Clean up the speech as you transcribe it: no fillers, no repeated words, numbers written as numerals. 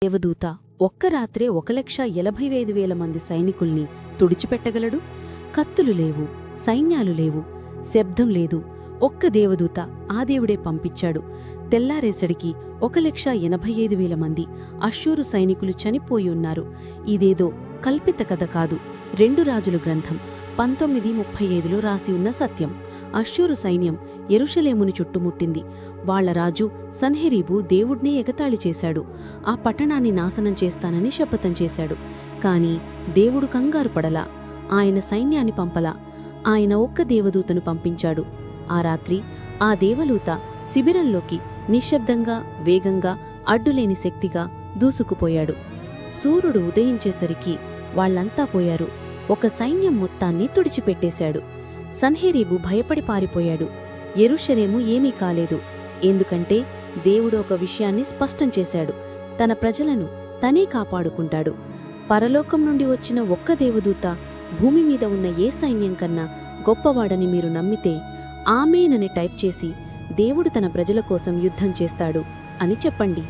దేవదూత ఒక్క రాత్రే 1,80,000 మంది సైనికుల్ని తుడిచిపెట్టగలడు. కత్తులు లేవు, సైన్యాలు లేవు, శబ్దం లేదు. ఒక్క దేవదూత ఆ దేవుడే పంపించాడు. తెల్లారేసడికి 1,85,000 మంది అష్షూరు సైనికులు చనిపోయి ఉన్నారు. ఇదేదో కల్పిత కథ కాదు. 2 రాజుల గ్రంథం 19:35లో రాసి ఉన్న సత్యం. అష్షూరు సైన్యం యెరూషలేమును చుట్టుముట్టింది. వాళ్ల రాజు సన్హెరీబు దేవుడ్నే ఎగతాళి చేశాడు. ఆ పట్టణాన్ని నాశనం చేస్తానని శపథం చేశాడు. కాని దేవుడు కంగారు పడలా. ఆయన సైన్యాన్ని పంపలా. ఆయన ఒక్క దేవదూతను పంపించాడు. ఆ రాత్రి ఆ దేవదూత శిబిరంలోకి నిశ్శబ్దంగా, వేగంగా, అడ్డులేని శక్తిగా దూసుకుపోయాడు. సూర్యుడు ఉదయించేసరికి వాళ్లంతా పోయారు. ఒక సైన్యం మొత్తాన్ని తుడిచిపెట్టేశాడు. సన్హెరీబు భయపడి పారిపోయాడు. యెరూషలేము ఏమీ కాలేదు. ఎందుకంటే దేవుడు ఒక విషయాన్ని స్పష్టం చేశాడు. తన ప్రజలను తనే కాపాడుకుంటాడు. పరలోకం నుండి వచ్చిన ఒక్క దేవదూత భూమి మీద ఉన్న ఏ సైన్యం కన్నా గొప్పవాడని మీరు నమ్మితే ఆమేన్ అని టైప్ చేసి దేవుడు తన ప్రజల కోసం యుద్ధం చేస్తాడు అని చెప్పండి.